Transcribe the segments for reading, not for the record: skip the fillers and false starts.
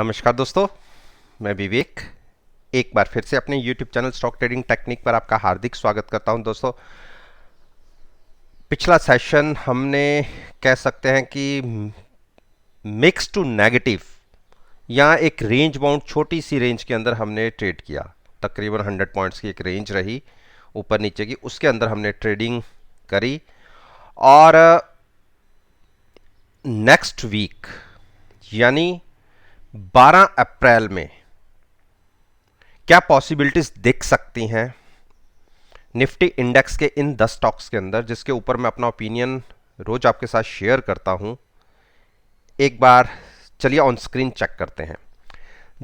नमस्कार दोस्तों, मैं विवेक एक बार फिर से अपने YouTube channel stock trading technique पर आपका हार्दिक स्वागत करता हूं। दोस्तों, पिछला सेशन हमने कह सकते हैं कि मिक्स टू नेगेटिव या एक रेंज बाउंड छोटी सी रेंज के अंदर हमने ट्रेड किया। तकरीबन 100 पॉइंट्स की एक रेंज रही ऊपर नीचे की, उसके अंदर हमने ट्रेडिंग करी। और नेक्स्ट वीक यानी 12 अप्रैल में क्या पॉसिबिलिटीज दिख सकती हैं निफ्टी इंडेक्स के इन 10 स्टॉक्स के अंदर, जिसके ऊपर मैं अपना ओपिनियन रोज आपके साथ शेयर करता हूं। एक बार चलिए ऑन स्क्रीन चेक करते हैं।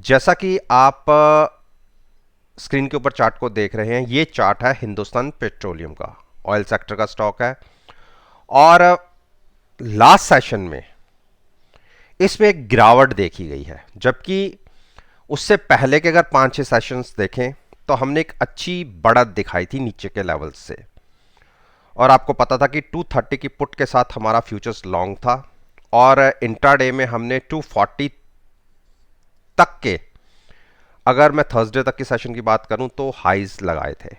जैसा कि आप स्क्रीन के ऊपर चार्ट को देख रहे हैं, ये चार्ट है हिंदुस्तान पेट्रोलियम का, ऑयल सेक्टर का स्टॉक है। और लास्ट सेशन में इसमें एक गिरावट देखी गई है, जबकि उससे पहले के अगर 5-6 सेशंस देखें तो हमने एक अच्छी बढ़त दिखाई थी नीचे के लेवल से। और आपको पता था कि 230 की पुट के साथ हमारा फ्यूचर्स लॉन्ग था और इंट्राडे में हमने 240 तक के, अगर मैं थर्सडे तक की सेशन की बात करूं तो हाइज लगाए थे।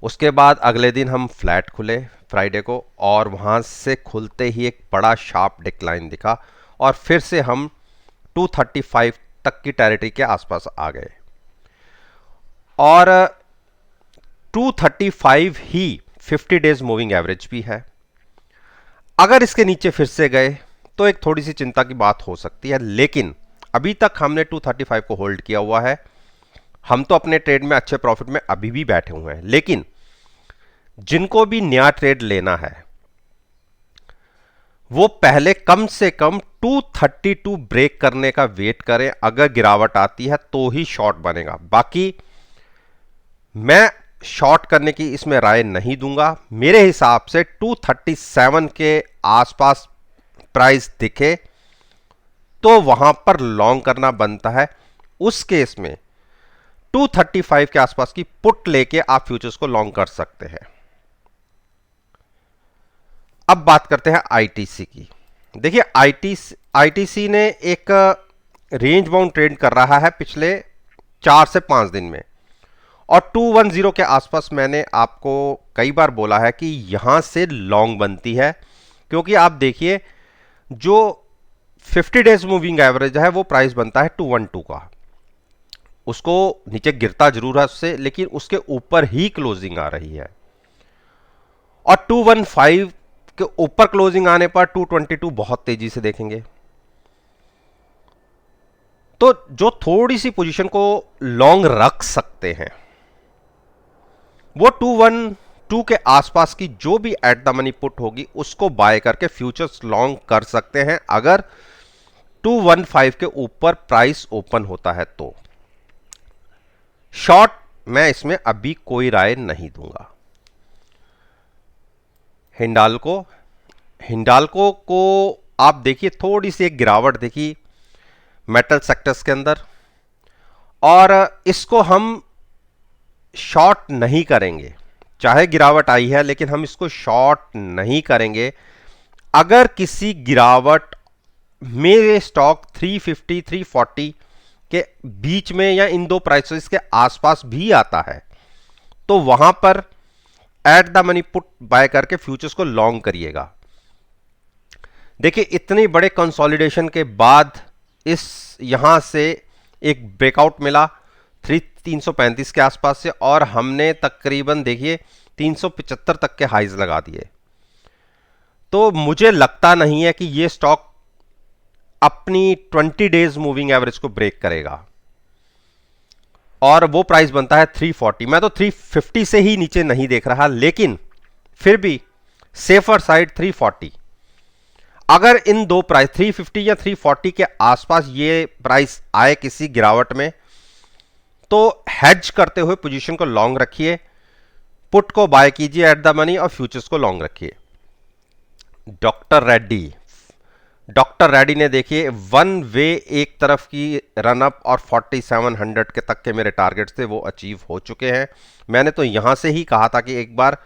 उसके बाद अगले दिन हम फ्लैट खुले फ्राइडे को, और वहां से खुलते ही एक बड़ा शार्प डिक्लाइन दिखा और फिर से हम 235 तक की टेरिटरी के आसपास आ गए। और 235 ही 50 डेज मूविंग एवरेज भी है। अगर इसके नीचे फिर से गए तो एक थोड़ी सी चिंता की बात हो सकती है, लेकिन अभी तक हमने 235 को होल्ड किया हुआ है। हम तो अपने ट्रेड में अच्छे प्रॉफिट में अभी भी बैठे हुए हैं, लेकिन जिनको भी नया ट्रेड लेना है वो पहले कम से कम 232 ब्रेक करने का वेट करें। अगर गिरावट आती है तो ही शॉर्ट बनेगा, बाकी मैं शॉर्ट करने की इसमें राय नहीं दूंगा। मेरे हिसाब से 237 के आसपास प्राइस दिखे तो वहां पर लॉन्ग करना बनता है। उस केस में 235 के आसपास की पुट लेके आप फ्यूचर्स को लॉन्ग कर सकते हैं। अब बात करते हैं आईटीसी की। देखिए, आईटीसी ने एक रेंज बाउंड ट्रेड कर रहा है पिछले 4 से 5 दिन में, और 210 के आसपास मैंने आपको कई बार बोला है कि यहां से लॉन्ग बनती है, क्योंकि आप देखिए जो 50 डेज मूविंग एवरेज है वो प्राइस बनता है 212 का। उसको नीचे गिरता जरूर है उससे, लेकिन उसके ऊपर ही क्लोजिंग आ रही है। और 215 के ऊपर क्लोजिंग आने पर 222 बहुत तेजी से देखेंगे। तो जो थोड़ी सी पोजीशन को लॉन्ग रख सकते हैं वो 212 के आसपास की जो भी एट द मनी पुट होगी उसको बाय करके फ्यूचर्स लॉन्ग कर सकते हैं, अगर 215 के ऊपर प्राइस ओपन होता है तो। शॉर्ट मैं इसमें अभी कोई राय नहीं दूंगा। हिंडाल्को को आप देखिए, थोड़ी सी एक गिरावट देखी मेटल सेक्टर्स के अंदर, और इसको हम शॉर्ट नहीं करेंगे। चाहे गिरावट आई है लेकिन हम इसको शॉर्ट नहीं करेंगे। अगर किसी गिरावट मेरे स्टॉक 350 340 के बीच में या इन दो प्राइसेस के आसपास भी आता है तो वहां पर at the money put buy करके फ्यूचर्स को लॉन्ग करिएगा। देखिए, इतने बड़े कंसोलिडेशन के बाद इस यहां से एक ब्रेकआउट मिला 335 के आसपास से, और हमने तकरीबन देखिए 375 तक के हाइज लगा दिए। तो मुझे लगता नहीं है कि यह स्टॉक अपनी 20 डेज मूविंग एवरेज को ब्रेक करेगा, और वो प्राइस बनता है 340। मैं तो 350 से ही नीचे नहीं देख रहा, लेकिन फिर भी सेफर साइड 340। अगर इन दो प्राइस 350 या 340 के आसपास ये प्राइस आए किसी गिरावट में, तो हेज करते हुए पोजीशन को लॉन्ग रखिए, पुट को बाय कीजिए एट द मनी और फ्यूचर्स को लॉन्ग रखिए। डॉक्टर रेड्डी ने देखिए वन वे एक तरफ की रन अप और 4700 के तक के मेरे टारगेट्स थे वो अचीव हो चुके हैं। मैंने तो यहां से ही कहा था कि एक बार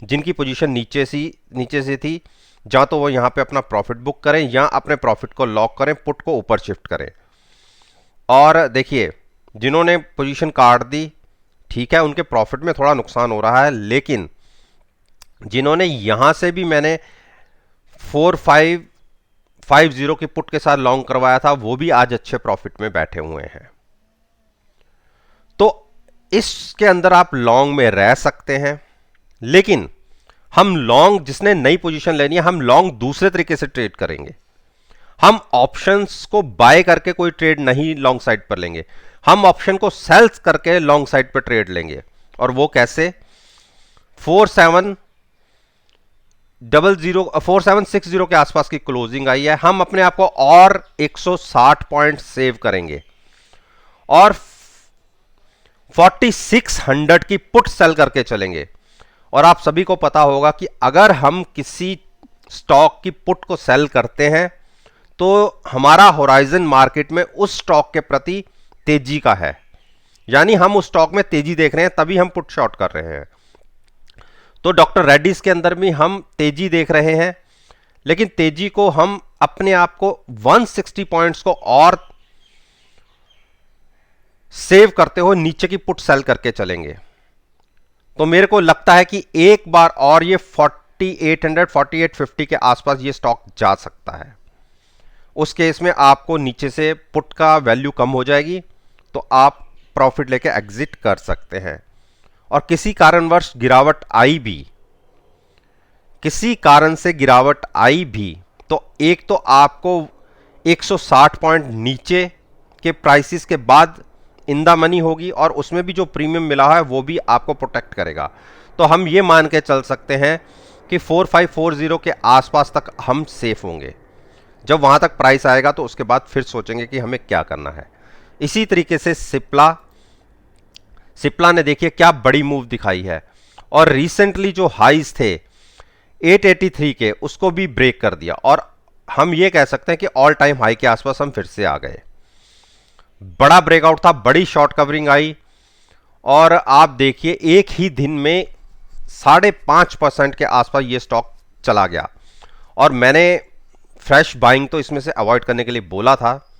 जिनकी पोजीशन नीचे से थी या तो वो यहां पे अपना प्रॉफिट बुक करें या अपने प्रॉफिट को लॉक करें, पुट को ऊपर शिफ्ट करें। और देखिए जिन्होंने पोजीशन काट दी, ठीक है, उनके प्रॉफिट में थोड़ा नुकसान हो रहा है, लेकिन जिन्होंने यहां से भी मैंने 4550 की पुट के साथ लॉन्ग करवाया था, वो भी आज अच्छे प्रॉफिट में बैठे हुए हैं। तो इसके अंदर आप लॉन्ग में रह सकते हैं, लेकिन हम लॉन्ग, जिसने नई पोजीशन लेनी है, हम लॉन्ग दूसरे तरीके से ट्रेड करेंगे। हम ऑप्शंस को बाय करके कोई ट्रेड नहीं लॉन्ग साइड पर लेंगे, हम ऑप्शन को सेल्स करके लॉन्ग साइड पर ट्रेड लेंगे। और वो कैसे? 4760 के आसपास की क्लोजिंग आई है, हम अपने आप को और 160 पॉइंट सेव करेंगे और 4600 की पुट सेल करके चलेंगे। और आप सभी को पता होगा कि अगर हम किसी स्टॉक की पुट को सेल करते हैं तो हमारा होराइजन मार्केट में उस स्टॉक के प्रति तेजी का है, यानी हम उस स्टॉक में तेजी देख रहे हैं, तभी हम पुट शॉर्ट कर रहे हैं। तो डॉक्टर रेड्डीज के अंदर भी हम तेजी देख रहे हैं, लेकिन तेजी को हम अपने आप को 160 पॉइंट्स को और सेव करते हुए नीचे की पुट सेल करके चलेंगे। तो मेरे को लगता है कि एक बार और ये 4800 4850 के आसपास ये स्टॉक जा सकता है। उस केस में आपको नीचे से पुट का वैल्यू कम हो जाएगी, तो आप प्रॉफिट लेके एग्जिट कर सकते हैं। और किसी कारणवश गिरावट आई भी, किसी कारण से गिरावट आई भी, तो एक तो आपको 160 पॉइंट नीचे के प्राइसेस के बाद इन द मनी होगी, और उसमें भी जो प्रीमियम मिला है वो भी आपको प्रोटेक्ट करेगा। तो हम ये मान के चल सकते हैं कि 4540 के आसपास तक हम सेफ होंगे। जब वहां तक प्राइस आएगा तो उसके बाद फिर सोचेंगे कि हमें क्या करना है। इसी तरीके से सिप्ला ने देखिए क्या बड़ी मूव दिखाई है, और रिसेंटली जो हाइज थे 883 के, उसको भी ब्रेक कर दिया, और हम ये कह सकते हैं कि ऑल टाइम हाई के आसपास हम फिर से आ गए। बड़ा ब्रेकआउट था, बड़ी शॉर्ट कवरिंग आई, और आप देखिए एक ही दिन में 5.5% के आसपास ये स्टॉक चला गया। और मैंने फ्रेश बाइंग तो इसमें से अवॉइड करने के लिए बोला था,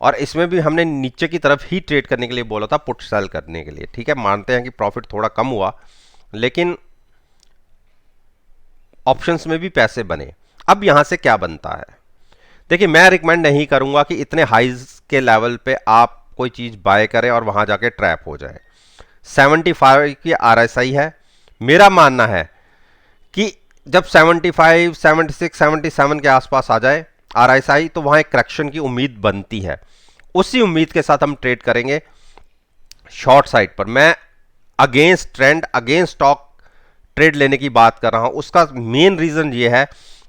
और इसमें भी हमने नीचे की तरफ ही ट्रेड करने के लिए बोला था, पुट सेल करने के लिए। ठीक है, मानते हैं कि प्रॉफिट थोड़ा कम हुआ, लेकिन ऑप्शंस में भी पैसे बने। अब यहां से क्या बनता है? देखिए, मैं रिकमेंड नहीं करूंगा कि इतने हाइज के लेवल पे आप कोई चीज बाय करें और वहां जाके ट्रैप हो जाए। 75 की RSI है। मेरा मानना है कि जब 75, 76, 77 के आसपास आ जाए RSI, तो वहां एक करेक्शन की उम्मीद बनती है। उसी उम्मीद के साथ हम ट्रेड करेंगे शॉर्ट साइड पर। मैं against trend, against stock trade लेने की बात कर रहा हूं। उसका मेन रीजन ये है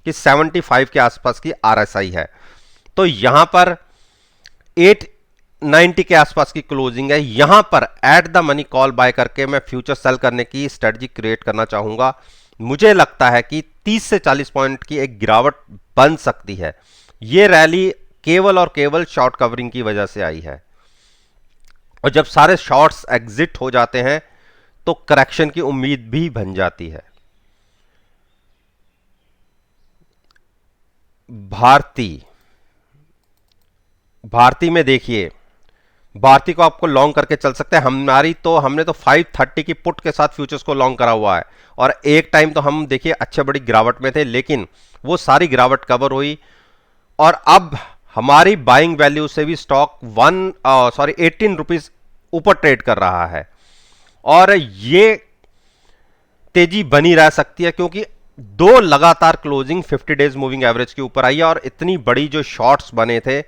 कि 75 के आसपास की RSI है, तो यहां पर 890 के आसपास की क्लोजिंग है। यहां पर at the money call buy करके मैं फ्यूचर सेल करने की स्ट्रेटजी क्रिएट करना चाहूंगा। मुझे लगता है कि 30 से 40 पॉइंट की एक गिरावट बन सकती है। यह रैली केवल और केवल शॉर्ट कवरिंग की वजह से आई है, और जब सारे शॉर्ट्स एग्जिट हो जाते हैं तो करेक्शन की उम्मीद भी बन जाती है। भारती में देखिए, भारती को आपको लॉन्ग करके चल सकते हैं। हमने तो 530 की पुट के साथ फ्यूचर्स को लॉन्ग करा हुआ है, और एक टाइम तो हम देखिए अच्छे बड़ी गिरावट में थे, लेकिन वो सारी गिरावट कवर हुई, और अब हमारी बाइंग वैल्यू से भी स्टॉक 18 रुपीज ऊपर ट्रेड कर रहा है। और ये तेजी बनी रह सकती है, क्योंकि दो लगातार क्लोजिंग 50 डेज मूविंग एवरेज के ऊपर आई है, और इतनी बड़ी जो शॉर्ट्स बने थे,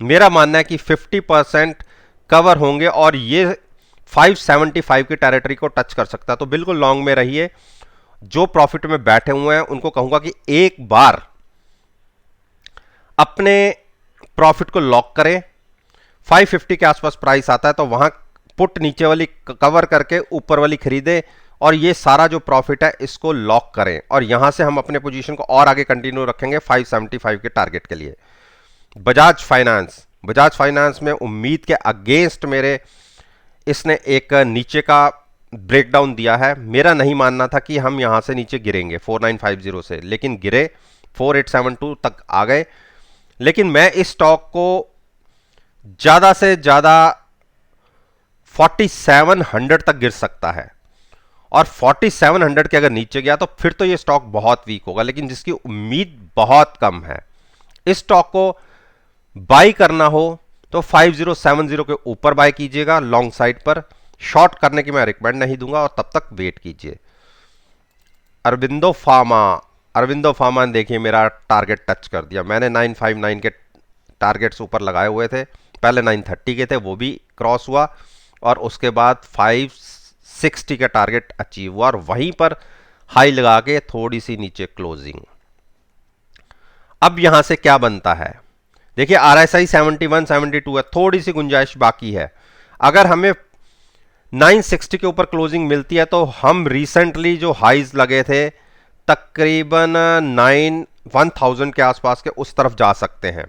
मेरा मानना है कि 50% कवर होंगे, और ये 575 की टेरिटरी को टच कर सकता है। तो बिल्कुल लॉन्ग में रहिए। जो प्रॉफिट में बैठे हुए हैं उनको कहूंगा कि एक बार अपने प्रॉफिट को लॉक करें। 550 के आसपास प्राइस आता है तो वहां पुट नीचे वाली कवर करके ऊपर वाली खरीदे, और ये सारा जो प्रॉफिट है इसको लॉक करें, और यहां से हम अपने पोजीशन को और आगे कंटिन्यू रखेंगे 575 के टारगेट के लिए। बजाज फाइनेंस में उम्मीद के अगेंस्ट मेरे इसने एक नीचे का ब्रेकडाउन दिया है। मेरा नहीं मानना था कि हम यहां से नीचे गिरेंगे 4950 से, लेकिन गिरे 4872 तक आ गए, लेकिन मैं इस स्टॉक को ज़्यादा से ज़्यादा 4700 तक गिर सकता है, और 4700 के अगर नीचे गया तो फिर तो ये स्टॉक बहुत वीक होगा, लेकिन जिसकी उम्मीद बहुत कम है। इस स्टॉक को बाई करना हो तो 5070 के ऊपर बाय कीजिएगा लॉन्ग साइड पर। शॉर्ट करने की मैं रिकमेंड नहीं दूंगा, और तब तक वेट कीजिए। अरविंदो फार्मा ने देखिए मेरा टारगेट टच कर दिया। मैंने 959 के टारगेट्स ऊपर लगाए हुए थे, पहले 930 के थे, वो भी क्रॉस हुआ, और उसके बाद 560 का टारगेट अचीव हुआ, और वहीं पर हाई लगा के थोड़ी सी नीचे क्लोजिंग। अब यहां से क्या बनता है, देखिए RSI 71 72 है, थोड़ी सी गुंजाइश बाकी है। अगर हमें 960 के ऊपर क्लोजिंग मिलती है तो हम रिसेंटली जो हाइज लगे थे तकरीबन 1000 के आसपास के, उस तरफ जा सकते हैं।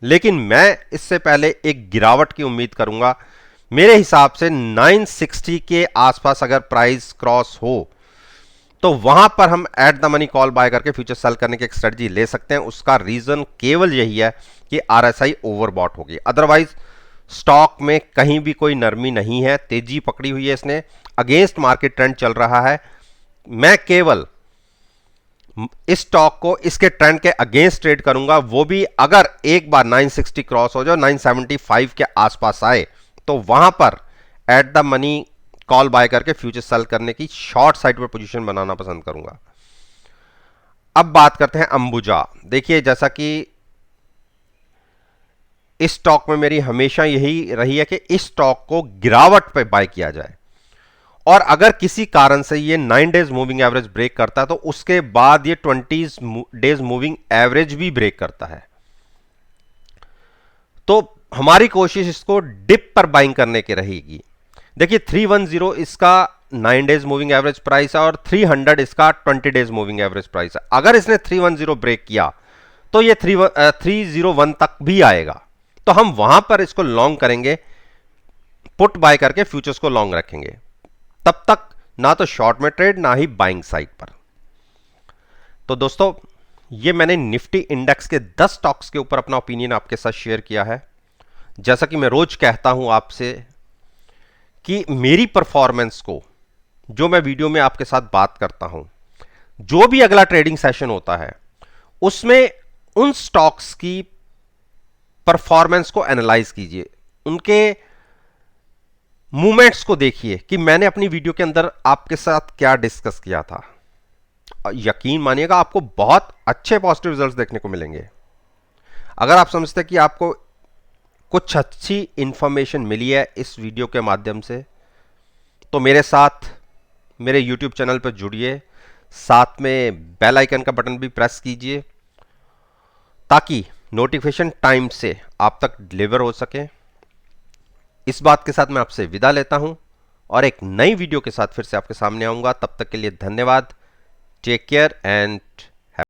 लेकिन मैं इससे पहले एक गिरावट की उम्मीद करूंगा। मेरे हिसाब से 960 के आसपास अगर प्राइस क्रॉस हो तो वहां पर हम at the money call buy करके फ्यूचर सेल करने की एक स्ट्रेटजी ले सकते हैं। उसका रीजन केवल यही है कि RSI ओवरबॉट होगी, अदरवाइज स्टॉक में कहीं भी कोई नरमी नहीं है। तेजी पकड़ी हुई है इसने, अगेंस्ट मार्केट ट्रेंड चल रहा है। मैं केवल इस स्टॉक को इसके ट्रेंड के अगेंस्ट ट्रेड करूंगा, वो भी अगर एक बार 960 क्रॉस हो जाए, 975 के आसपास आए, तो वहां पर at the money call buy करके फ्यूचर सेल करने की शॉर्ट साइड पर पोजीशन बनाना पसंद करूंगा। अब बात करते हैं अंबुजा। देखिए जैसा कि इस स्टॉक में मेरी हमेशा यही रही है कि इस स्टॉक को गिरावट पे बाय किया जाए, और अगर किसी कारण से ये 9 डेज मूविंग एवरेज ब्रेक करता है तो उसके बाद ये 20 डेज मूविंग एवरेज भी ब्रेक करता है, तो हमारी कोशिश इसको डिप पर बाइंग करने की रहेगी। देखिए 310 इसका 9 डेज मूविंग एवरेज प्राइस है, और 300 इसका 20 डेज मूविंग एवरेज प्राइस है। अगर इसने 310 ब्रेक किया तो ये 301 तक भी आएगा, तो हम वहां पर इसको लॉन्ग करेंगे, पुट बाय करके फ्यूचर्स को लॉन्ग रखेंगे। तब तक ना तो शॉर्ट में ट्रेड, ना ही बाइंग साइड पर। तो दोस्तों, ये मैंने निफ्टी इंडेक्स के 10 स्टॉक्स के ऊपर अपना ओपिनियन आपके साथ शेयर किया है। जैसा कि मैं रोज कहता हूं आपसे कि मेरी परफॉर्मेंस को, जो मैं वीडियो में आपके साथ बात करता हूं, जो भी अगला ट्रेडिंग सेशन होता है उसमें उन स्टॉक्स की परफॉर्मेंस को एनालाइज कीजिए, उनके मूवमेंट्स को देखिए कि मैंने अपनी वीडियो के अंदर आपके साथ क्या डिस्कस किया था। यकीन मानिएगा आपको बहुत अच्छे पॉजिटिव रिजल्ट्स देखने को मिलेंगे। अगर आप समझते हैं कि आपको कुछ अच्छी इंफॉर्मेशन मिली है इस वीडियो के माध्यम से, तो मेरे साथ मेरे YouTube चैनल पर जुड़िए, साथ में बेल आइकन का बटन भी प्रेस कीजिए ताकि नोटिफिकेशन टाइम से आप तक डिलीवर हो सके। इस बात के साथ मैं आपसे विदा लेता हूं, और एक नई वीडियो के साथ फिर से आपके सामने आऊंगा। तब तक के लिए धन्यवाद। Take care and